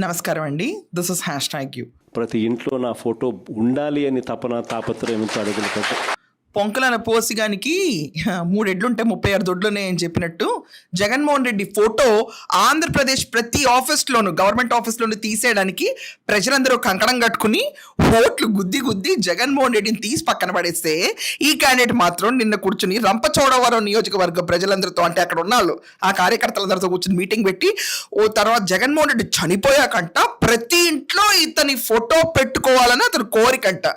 నమస్కారం అండి. This is #you. ప్రతి ఇంట్లో నా ఫోటో ఉండాలి అని తాపత్రయంతో అడుగులు పెట్టు. పొంకలన పోసిగానికి 3 ఎడ్లుంటే 36 దొడ్లునే అని చెప్పినట్టు జగన్మోహన్ రెడ్డి ఫోటో ఆంధ్రప్రదేశ్ ప్రతి ఆఫీస్లోను గవర్నమెంట్ ఆఫీస్లోను తీసేయడానికి ప్రజలందరూ కంకణం కట్టుకుని ఓట్లు గుద్ది జగన్మోహన్ రెడ్డిని తీసి పక్కన పడేస్తే ఈ క్యాండిడేట్ మాత్రం నిన్న కూర్చుని రంపచోడవరం నియోజకవర్గ ప్రజలందరితో అంటే అక్కడ ఉన్నాళ్ళు ఆ కార్యకర్తలందరితో కూర్చుని మీటింగ్ పెట్టి ఓ తర్వాత జగన్మోహన్ రెడ్డి చనిపోయాకంట ప్రతి ఇంట్లో ఇతని ఫోటో పెట్టుకోవాలని అతని కోరికంట.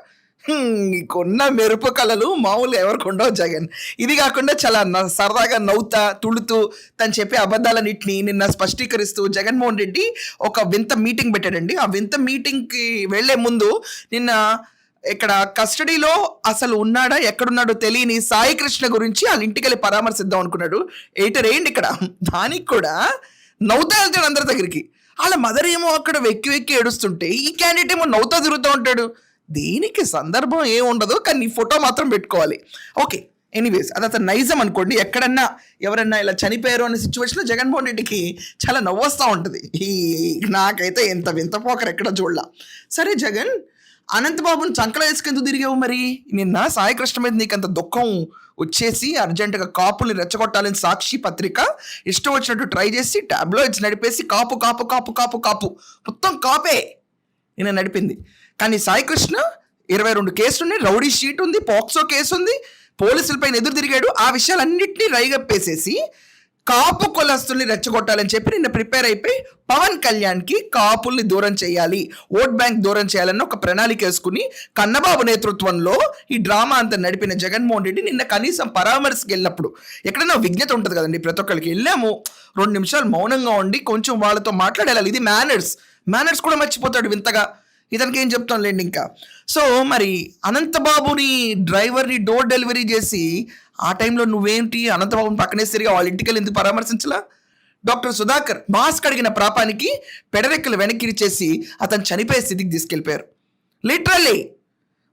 కొన్న మెరుపు కళలు మామూలు ఎవరికి ఉండవు జగన్. ఇది కాకుండా చాలా సరదాగా నవ్వుతా తుడుతూ తను చెప్పే అబద్ధాలన్నింటినీ నిన్న స్పష్టీకరిస్తూ జగన్మోహన్ రెడ్డి ఒక వింత మీటింగ్ పెట్టాడండి. ఆ వింత మీటింగ్కి వెళ్లే ముందు నిన్న ఇక్కడ కస్టడీలో అసలు ఉన్నాడా ఎక్కడున్నాడో తెలియని సాయి కృష్ణ గురించి వాళ్ళ ఇంటికి వెళ్ళి పరామర్శిద్దాం అనుకున్నాడు. ఏంటి ఇక్కడ దానికి కూడా నవ్వుతా వెళ్తాడు అందరి దగ్గరికి. వాళ్ళ మదర్ ఏమో అక్కడ వెక్కి ఏడుస్తుంటే ఈ క్యాండిడేట్ ఏమో నవ్వుతా తిరుగుతూ ఉంటాడు. దీనికి సందర్భం ఏముండదు, కానీ నీ ఫోటో మాత్రం పెట్టుకోవాలి. ఓకే, ఎనీవేస్ అది అతను నైజం అనుకోండి. ఎక్కడన్నా ఎవరన్నా ఇలా చనిపోయారు అనే సిచ్యువేషన్లో జగన్మోహన్ రెడ్డికి చాలా నవ్వొస్తూ ఉంటుంది. నాకైతే ఎంత వింత పోకరు ఎక్కడ చూడలా. సరే జగన్, అనంతబాబుని చంకలో వేసుకెందుకు తిరిగావు మరి? నిన్న సాయికృష్ణ మీద నీకు అంత దుఃఖం వచ్చేసి అర్జెంటుగా కాపుల్ని రెచ్చగొట్టాలని సాక్షి పత్రిక ఇష్టం వచ్చినట్టు ట్రై చేసి టాబ్లోయిడ్స్ నడిపేసి కాపు కాపు కాపు కాపు కాపు మొత్తం కాపే నిన్న నడిపింది. కానీ సాయికృష్ణ 22 కేసులు ఉన్నాయి, రౌడీ షీట్ ఉంది, పోక్సో కేసు ఉంది, పోలీసులపైన ఎదురు తిరిగాడు. ఆ విషయాలన్నింటినీ రైగప్పేసేసి కాపు కులస్తుల్ని రెచ్చగొట్టాలని చెప్పి నిన్న ప్రిపేర్ అయిపోయి పవన్ కళ్యాణ్కి కాపుల్ని దూరం చేయాలి, ఓట్ బ్యాంక్ దూరం చేయాలని ఒక ప్రణాళిక వేసుకుని కన్నబాబు నేతృత్వంలో ఈ డ్రామా అంతా నడిపిన జగన్మోహన్ రెడ్డి నిన్న కనీసం పరామర్శకి వెళ్ళినప్పుడు ఎక్కడైనా విజ్ఞత ఉంటుంది కదండి. ప్రతి ఒక్కరికి వెళ్ళాము 2 నిమిషాలు మౌనంగా ఉండి కొంచెం వాళ్ళతో మాట్లాడేయాలి. ఇది మేనర్స్ కూడా మర్చిపోతాడు వింతగా. ఇతనికి ఏం చెప్తాను లేండి ఇంకా. సో మరి అనంతబాబుని డ్రైవర్ని డోర్ డెలివరీ చేసి ఆ టైంలో నువ్వేంటి అనంతబాబుని పక్కనే సరిగా వాళ్ళ ఇంటికి వెళ్ళి ఎందుకు పరామర్శించలా? డాక్టర్ సుధాకర్ మాస్క్ అడిగిన ప్రాపానికి పెడరెక్కలు వెనక్కి చేసి అతను చనిపోయే స్థితికి తీసుకెళ్ళిపోయారు. లిటరల్లీ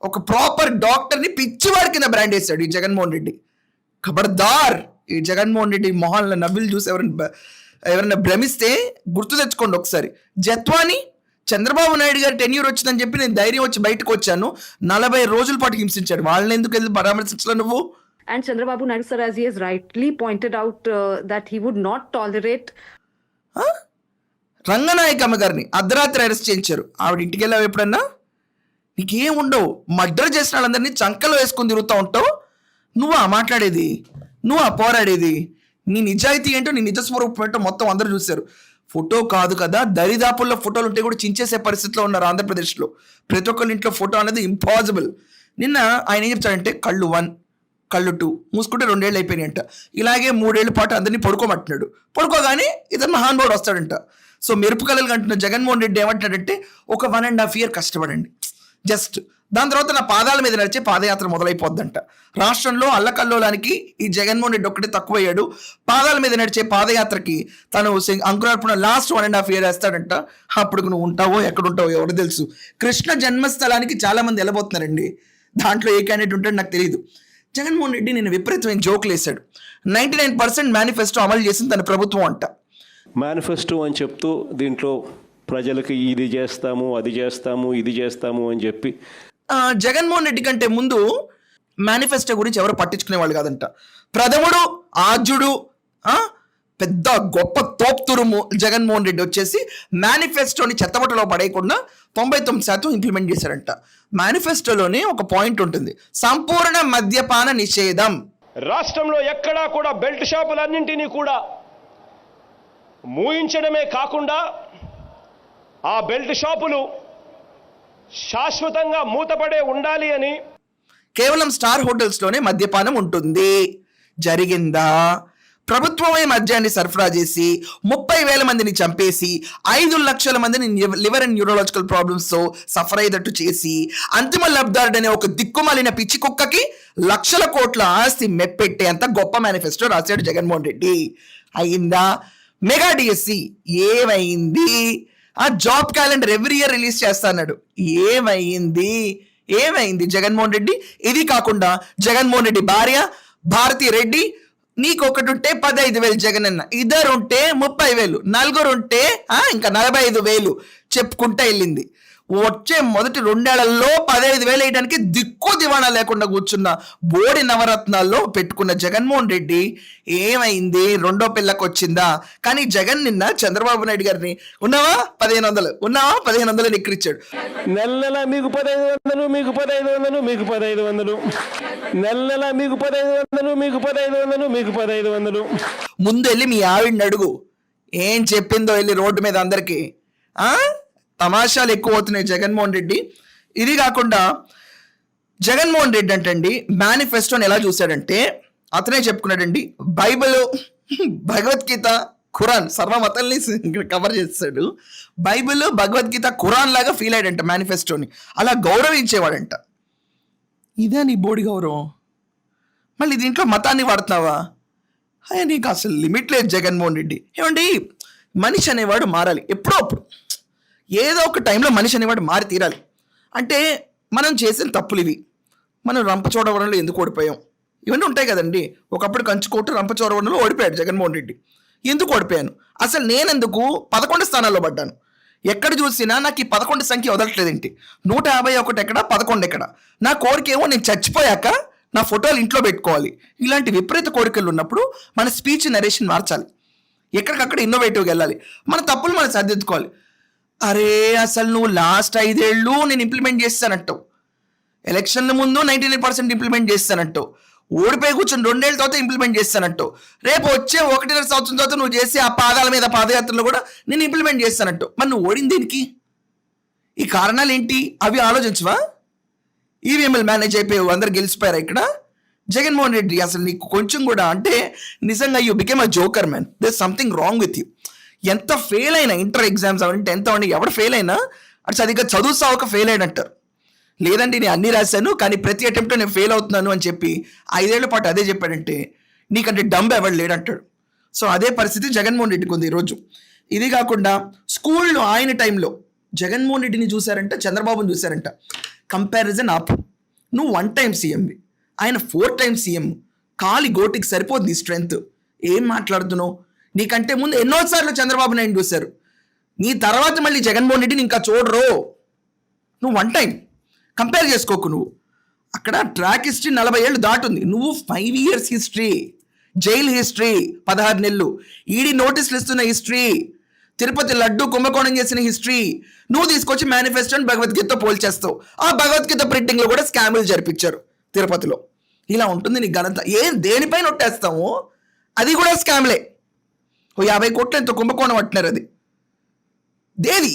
ఒక ప్రాపర్ డాక్టర్ని పిచ్చివాడి కింద బ్రాండ్ వేశాడు ఈ జగన్మోహన్ రెడ్డి. ఖబర్దార్, ఈ జగన్మోహన్ రెడ్డి మొహాల్లో నవ్వులు చూసి ఎవరైనా భ్రమిస్తే గుర్తు తెచ్చుకోండి ఒకసారి. జత్వాని చంద్రబాబు నాయుడు గారు టెన్యూర్ వచ్చిందని చెప్పి నేను ధైర్యం వచ్చి బయటకు వచ్చాను, 40 రోజుల పాటు హింసించాడు. వాళ్ళని ఎందుకు వెళ్ళి పరామర్శించలే నువ్వు? And Chandrababu Naidu sir, as he has rightly pointed out, that he would not tolerate. Ranganayakamma గారిని అర్ధరాత్రి అరెస్ట్ చేయించారు. ఆవిడ ఇంటికి వెళ్ళావు ఎప్పుడన్నా? నీకేం ఉండవు, మర్డర్ చేసిన వాళ్ళందరినీ చంకలో వేసుకొని తిరుగుతూ ఉంటావు. నువ్వు ఆ మాట్లాడేది, నువ్వు ఆ పోరాడేది, నీ నిజాయితీ ఏంటో నీ నిజ స్వరూపం ఏంటో మొత్తం అందరూ చూశారు. ఫోటో కాదు కదా, దరిదాపుల్లో ఫోటోలు ఉంటే కూడా చించేసే పరిస్థితిలో ఉన్నారు ఆంధ్రప్రదేశ్లో. ప్రతి ఒక్కరి ఇంట్లో ఫోటో అనేది ఇంపాసిబుల్. నిన్న ఆయన ఏం చెప్తాడంటే కళ్ళు 1 కళ్ళు 2 మూసుకుంటే 2 ఏళ్ళు అయిపోయినాయి అంట. ఇలాగే 3 ఏళ్ళ పాటు అందరినీ పడుకోమంటున్నాడు. పడుకోగానే ఇతను మహానుభావుడు వస్తాడంట. సో మెరుపు కళలు అంటున్న జగన్మోహన్ రెడ్డి ఏమంటాడంటే ఒక 1.5 year కష్టపడండి జస్ట్, దాని తర్వాత నా పాదాల మీద నడిచే పాదయాత్ర మొదలైపోద్దంట. రాష్ట్రంలో అల్లకల్లోలానికి ఈ జగన్మోహన్ రెడ్డి ఒక్కటే తక్కువయ్యాడు. పాదాల మీద నడిచే పాదయాత్రకి తను అంకురార్పణ లాస్ట్ 1.5 year వేస్తాడంట. అప్పుడు నువ్వు ఉంటావో ఎక్కడుంటావో ఎవరు తెలుసు. కృష్ణ జన్మస్థలానికి చాలా మంది వెళ్ళబోతున్నారండి. దాంట్లో ఏ క్యాండిడేట్ ఉంటాడో నాకు తెలియదు. జగన్మోహన్ రెడ్డి నేను విపరీతమైన జోకులు వేశాడు. 99% మేనిఫెస్టో అమలు చేసింది తన ప్రభుత్వం అంట. మేనిఫెస్టో అని చెప్తూ దీంట్లో ప్రజలకి ఇది చేస్తాము అది చేస్తాము ఇది చేస్తాము అని చెప్పి జగన్మోహన్ రెడ్డి కంటే ముందు మేనిఫెస్టో గురించి ఎవరు పట్టించుకునేవాళ్ళు కాదంట. ప్రథముడు ఆద్యుడు పెద్ద గొప్ప తోపుతురుము జగన్మోహన్ రెడ్డి వచ్చేసి మేనిఫెస్టోని చెత్తబట్టలో పడేయకుండా 99% ఇంప్లిమెంట్ చేశారంట. మేనిఫెస్టోలోనే ఒక పాయింట్ ఉంటుంది, సంపూర్ణ మద్యపాన నిషేధం. రాష్ట్రంలో ఎక్కడా కూడా బెల్ట్ షాపులన్నింటినీ కూడా మూయించడమే కాకుండా ఆ బెల్ట్ షాపులు శాశ్వతంగా మూతపడే ఉండాలి అని కేవలం స్టార్ హోటల్స్లోనే మద్యపానం ఉంటుంది. జరిగిందా? ప్రభుత్వమే మద్యాన్ని సరఫరా చేసి 30,000 మందిని చంపేసి 5 లక్షల మందిని లివర్ అండ్ న్యూరలాజికల్ ప్రాబ్లమ్స్తో సఫర్ అయ్యేటట్టు చేసి అంతిమ లబ్ధారుడనే ఒక దిక్కుమాలిన పిచ్చి కుక్కకి లక్షల కోట్ల ఆస్తి మెప్పెట్టే అంత గొప్ప మేనిఫెస్టో రాశాడు జగన్మోహన్ రెడ్డి. అయిందా? మెగా డిఎస్సి ఏమైంది? ఆ job calendar every year release చేస్తాడు. ఏమైంది జగన్మోహన్ రెడ్డి? ఇది కాకుండా జగన్మోహన్ రెడ్డి భార్య భారతీ రెడ్డి నీకు ఒకటి ఉంటే 15,000 జగనన్న, ఇద్దరు ఉంటే 30,000, నలుగురు ఉంటే ఇంకా 45,000 చెప్పుకుంటా వెళ్ళింది. వచ్చే మొదటి 2 ఏళ్లలో 15,000 వేయడానికి దిక్కు దివాణా లేకుండా కూర్చున్న బోడి నవరత్నాల్లో పెట్టుకున్న జగన్మోహన్ రెడ్డి ఏమైంది? రెండో పిల్లకి వచ్చిందా? కానీ జగన్ నిన్న చంద్రబాబు నాయుడు గారిని ఉన్నావా 1,500, ఉన్నావా 1,500 నిక్కరిచ్చాడు. నెల మీకు 1,500, మీకు 1,500, మీకు 1,500, నెల మీకు 1,500, మీకు 1,500, మీకు 1,500. ముందు వెళ్ళి మీ ఆవిడని అడుగు ఏం చెప్పిందో వెళ్ళి రోడ్డు మీద అందరికీ. తమాషాలు ఎక్కువ అవుతున్నాయి జగన్మోహన్ రెడ్డి. ఇది కాకుండా జగన్మోహన్ రెడ్డి అంటండి మేనిఫెస్టోని ఎలా చూశాడంటే అతనే చెప్పుకున్నాడండి, బైబిల్, భగవద్గీత, ఖురాన్ సర్వమతాల్ని కవర్ చేస్తాడు. బైబిల్, భగవద్గీత, ఖురాన్ లాగా ఫీల్ అయ్యాడంట మేనిఫెస్టోని, అలా గౌరవించేవాడంట. ఇదే నీ బోడి గౌరవం? మళ్ళీ దీంట్లో మతాన్ని వాడుతున్నావా? నీకు అసలు లిమిట్ లేదు జగన్మోహన్ రెడ్డి. ఏమండి, మనిషి అనేవాడు మారాలి ఎప్పుడో అప్పుడు, ఏదో ఒక టైంలో మనిషి అనేవాడు మారి తీరాలి. అంటే మనం చేసిన తప్పులు ఇవి. మనం రంపచోడవరంలో ఎందుకు ఓడిపోయాం ఇవన్నీ ఉంటాయి కదండి. ఒకప్పుడు కంచుకోట రంపచోడవరంలో ఓడిపోయాడు జగన్మోహన్ రెడ్డి. ఎందుకు ఓడిపోయాను? అసలు నేనెందుకు 11 స్థానాల్లో పడ్డాను? ఎక్కడ చూసినా నాకు ఈ 11 సంఖ్య వదలట్లేదేంటి? 151 ఎక్కడ, 11 ఎక్కడ? నా కోరికేమో నేను చచ్చిపోయాక నా ఫోటోలు ఇంట్లో పెట్టుకోవాలి. ఇలాంటి విపరీత కోరికలు ఉన్నప్పుడు మన స్పీచ్ నరేషన్ మార్చాలి, ఎక్కడికక్కడ ఇన్నోవేటివ్గా వెళ్ళాలి, మన తప్పులు మనం సరిదిద్దుకోవాలి. అరే అసలు నువ్వు లాస్ట్ 5 ఏళ్ళు నేను ఇంప్లిమెంట్ చేస్తానంటావు, ఎలక్షన్ల ముందు 99% ఇంప్లిమెంట్ చేస్తానంటావు, ఓడిపోయి కూర్చొని 2 ఏళ్ళ తర్వాత ఇంప్లిమెంట్ చేస్తానంటావు, రేపు వచ్చే 1.5 సంవత్సరం తర్వాత నువ్వు చేసే ఆ పాదాల మీద పాదయాత్రలో కూడా నేను ఇంప్లిమెంట్ చేస్తానంటావు. మరి నువ్వు ఓడింది దేనికి? ఈ కారణాలు ఏంటి అవి ఆలోచించవా? ఈవీఎంఎల్ మేనేజ్ అయిపోయావు, అందరు గెలిచిపోయారు ఇక్కడ. జగన్మోహన్ రెడ్డి అసలు నీకు కొంచెం కూడా అంటే నిజంగా you became a joker man. There something wrong with you. ఎంత ఫెయిల్ అయినా, ఇంటర్ ఎగ్జామ్స్ అవ్వండి, 10th అవ్వండి, ఎవడు ఫెయిల్ అయినా అటు సరిగ్గా చదువు సావక ఫెయిల్ అయినట్టారు. లేదంటే నేను అన్నీ రాశాను కానీ ప్రతి అటెంప్ట్ నేను ఫెయిల్ అవుతున్నాను అని చెప్పి 5 ఏళ్ల పాటు అదే చెప్పాడంటే నీకంటే డంబ్ ఎవడు లేడంటాడు. సో అదే పరిస్థితి జగన్మోహన్ రెడ్డికి ఉంది ఈరోజు. ఇది కాకుండా స్కూల్లో ఆయన టైంలో జగన్మోహన్ రెడ్డిని చూశారంట, చంద్రబాబుని చూశారంట. కంపారిజన్ ఆపు. నువ్వు 1 టైం సీఎంవి, ఆయన 4 టైమ్స్ సీఎం. కాలి గోటికి సరిపోద్ది స్ట్రెంగ్త్. ఏం మాట్లాడుతున్నావు? నీకంటే ముందు ఎన్నోసార్లు చంద్రబాబు నాయుడు చూశారు, నీ తర్వాత మళ్ళీ జగన్మోహన్ రెడ్డిని ఇంకా చూడరు. నువ్వు 1 టైం కంపేర్ చేసుకోకు. నువ్వు అక్కడ ట్రాక్ హిస్టరీ 40 ఏళ్ళు దాటుంది, నువ్వు 5 years హిస్టరీ, జైలు హిస్టరీ 16 నెలలు, ఈడీ నోటీసులు ఇస్తున్న హిస్టరీ, తిరుపతి లడ్డు కుంభకోణం చేసిన హిస్టరీ నువ్వు తీసుకొచ్చి మేనిఫెస్టోని భగవద్గీతతో పోల్చేస్తావు. ఆ భగవద్గీత ప్రింటింగ్లో కూడా స్కాములు జరిపించారు తిరుపతిలో. ఇలా ఉంటుంది నీ ఘనత. దేనిపైన ఒట్టేస్తావు అది కూడా స్కామ్లే. 50 కోట్లు ఎంతో కుంభకోణం అంటున్నారు. అది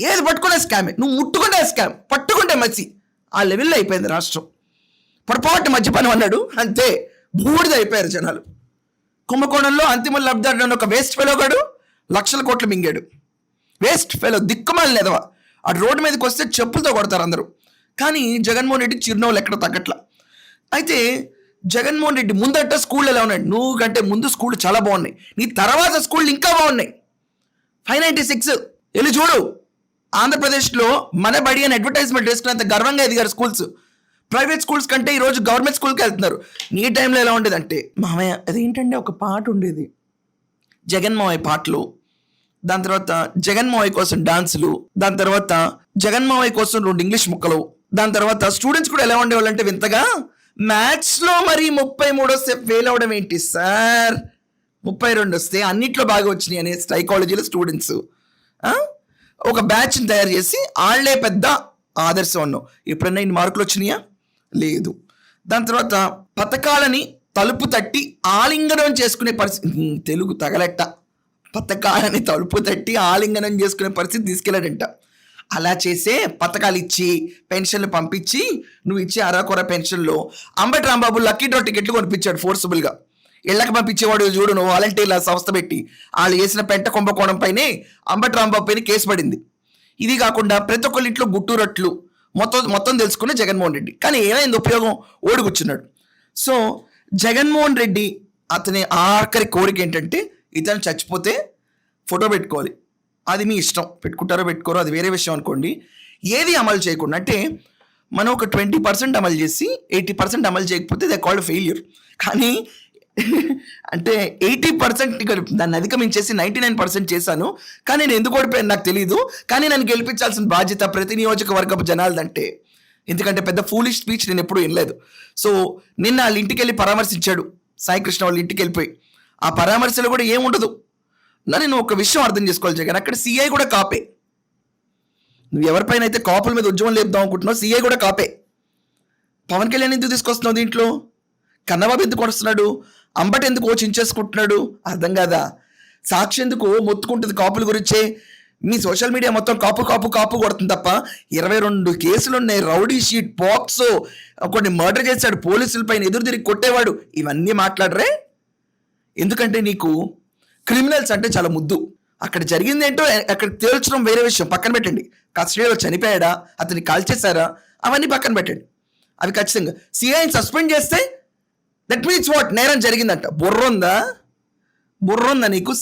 ఏది పట్టుకునే స్కామే. నువ్వు ముట్టుకుంటే స్కామ్, పట్టుకుంటే మసి. ఆ లెవెల్లో అయిపోయింది రాష్ట్రం. పొరపాటు మద్యపానం అన్నాడు అంతే, బూడిద అయిపోయారు జనాలు. కుంభకోణంలో అంతిమ లబ్ధాడు ఒక వేస్ట్ ఫెలో గాడు లక్షల కోట్లు మింగాడు. Waste fellow, దిక్కుమాలి లేదవా. ఆ రోడ్డు మీదకి వస్తే చెప్పులతో కొడతారు అందరూ. కానీ జగన్మోహన్ రెడ్డి చిరునవ్వులు ఎక్కడ తగ్గట్లా. అయితే జగన్మోహన్ రెడ్డి ముందట స్కూళ్ళు ఎలా ఉన్నాయి? నువ్వు కంటే ముందు స్కూళ్ళు చాలా బాగున్నాయి, నీ తర్వాత స్కూళ్ళు ఇంకా బాగున్నాయి. 596 వెళ్ళి చూడు. ఆంధ్రప్రదేశ్లో మన బడి అని అడ్వర్టైజ్మెంట్ వేసుకున్నంత గర్వంగా ఎదిగారు స్కూల్స్. ప్రైవేట్ స్కూల్స్ కంటే ఈరోజు గవర్నమెంట్ స్కూల్కి వెళ్తున్నారు. నీ టైంలో ఎలా ఉండేదంటే మామయ్య అదేంటంటే ఒక పాట ఉండేది, జగన్మోహన్ పాటలు, దాని తర్వాత జగన్మోహన్ కోసం డాన్సులు, దాని తర్వాత జగన్మోహన్ కోసం 2 ఇంగ్లీష్ ముక్కలు, దాని తర్వాత స్టూడెంట్స్ కూడా ఎలా ఉండేవాళ్ళు అంటే వింతగా మ్యాథ్స్లో మరి 33 వస్తే ఫెయిల్ అవడం ఏంటి సార్, 32 వస్తే అన్నిట్లో బాగా వచ్చినాయి అనే సైకాలజీలో స్టూడెంట్స్ ఒక బ్యాచ్ని తయారు చేసి వాళ్ళే పెద్ద ఆదర్శం అన్నావు. ఎప్పుడన్నా ఇన్ని మార్కులు వచ్చినాయా? లేదు. దాని తర్వాత పథకాలని తలుపు తట్టి ఆలింగనం చేసుకునే పరిస్థితి, తెలుగు తగలెట్ట, పథకాలని తలుపు తట్టి ఆలింగనం చేసుకునే పరిస్థితి తీసుకెళ్ళాడంట. అలా చేసే పథకాలు ఇచ్చి పెన్షన్లు పంపించి నువ్వు ఇచ్చే అరాకొర పెన్షన్లో అంబటి రాంబాబు లక్కీ డ్రా టికెట్లు కొనిపించాడు ఫోర్సబుల్గా. ఇళ్లకు పంపించేవాడు చూడు నువ్వు, వాలంటీర్ల సంస్థ పెట్టి వాళ్ళు చేసిన పెంట కుంభకోణం పైనే అంబటి రాంబాబు పైన కేసు పడింది. ఇది కాకుండా ప్రతి ఒక్కరి ఇంట్లో గుట్టు రొట్లు మొత్తం తెలుసుకునే జగన్మోహన్ రెడ్డి. కానీ ఏమైంది ఉపయోగం? ఓడిగుచ్చున్నాడు. సో జగన్మోహన్ రెడ్డి అతని ఆఖరి కోరిక ఏంటంటే ఇతను చచ్చిపోతే ఫోటో పెట్టుకోవాలి. అది మీ ఇష్టం, పెట్టుకుంటారో పెట్టుకోరో అది వేరే విషయం అనుకోండి. ఏది అమలు చేయకుండా, అంటే మనం ఒక 20% అమలు చేసి 80% అమలు చేయకపోతే దే కాల్డ్ ఫెయిల్యూర్. కానీ అంటే 80% ఇక్కడ దాన్ని అధిగమించేసి 99% చేశాను. కానీ నేను ఎందుకు ఓడిపోయాను నాకు తెలియదు. కానీ నన్ను గెలిపించాల్సిన బాధ్యత ప్రతి నియోజకవర్గపు జనాలదంటే. ఎందుకంటే పెద్ద ఫూలిష్ స్పీచ్ నేను ఎప్పుడూ వినలేదు. సో నిన్న వాళ్ళ ఇంటికి వెళ్ళి పరామర్శించాడు సాయి కృష్ణ వాళ్ళ ఇంటికి వెళ్ళిపోయి. ఆ పరామర్శలో కూడా ఏముండదు. నేను ఒక విషయం అర్థం చేసుకోవాలి జగన్, అక్కడ సిఐ కూడా కాపే. నువ్వు ఎవరిపైన అయితే కాపుల మీద ఉద్యమం లేపుదాం అనుకుంటున్నావు, సిఐ కూడా కాపే. పవన్ కళ్యాణ్ ఎందుకు తీసుకొస్తున్నావు దీంట్లో? కన్నబాబు ఎందుకు వస్తున్నాడు? అంబటి ఎందుకు చించేసుకుంటున్నాడు? అర్థం కాదా? సాక్షి ఎందుకు మొత్తుకుంటుంది కాపుల గురించే? మీ సోషల్ మీడియా మొత్తం కాపు కాపు కాపు కొడుతుంది తప్ప 22 కేసులు ఉన్నాయి, రౌడీ షీట్, బాక్స్, కొన్ని మర్డర్ చేశాడు, పోలీసుల పైన ఎదురు తిరిగి కొట్టేవాడు, ఇవన్నీ మాట్లాడరే. ఎందుకంటే నీకు క్రిమినల్స్ అంటే చాలా ముద్దు. అక్కడ జరిగింది ఏంటో అక్కడ తేల్చడం వేరే విషయం, పక్కన పెట్టండి. కస్టడీలో చనిపోయాడా, అతన్ని కాల్చేశారా, అవన్నీ పక్కన పెట్టండి. అవి ఖచ్చితంగా సిఐని సస్పెండ్ చేస్తే దట్ మీన్స్ వాట్, నేరం జరిగిందంట. బుర్ర ఉందా నీకు?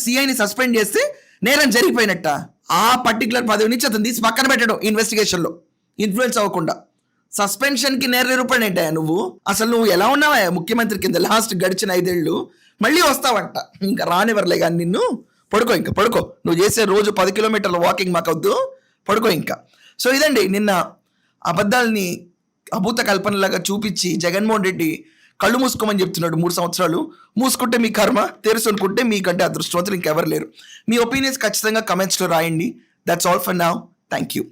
సిఐని సస్పెండ్ చేస్తే నేరం జరిగిపోయినట్ట. ఆ పర్టికులర్ పదవి నుంచి అతను తీసి పక్కన పెట్టడం ఇన్వెస్టిగేషన్లో ఇన్ఫ్లుయెన్స్ అవ్వకుండా. సస్పెన్షన్కి నేర రూపాయలు ఏంటా నువ్వు? అసలు నువ్వు ఎలా ఉన్నావా ముఖ్యమంత్రి కింద లాస్ట్ గడిచిన 5 ఏళ్ళు? మళ్ళీ వస్తావంట. ఇంకా రానివ్వరలే కానీ నిన్ను. పడుకో, ఇంకా పడుకో. నువ్వు చేసే రోజు 10 కిలోమీటర్ల వాకింగ్ మాకొద్దు, పడుకో ఇంకా. సో ఇదండి నిన్న అబద్ధాలని అభూత కల్పనలాగా చూపించి జగన్మోహన్ రెడ్డి కళ్ళు మూసుకోమని చెప్తున్నాడు. 3 సంవత్సరాలు మూసుకుంటే మీ కర్మ, తెరుసు అనుకుంటే మీకంటే అదృష్టవంతులు ఇంకెవరు లేరు. మీ ఒపీనియన్స్ ఖచ్చితంగా కమెంట్స్లో రాయండి. That's all for now. Thank you.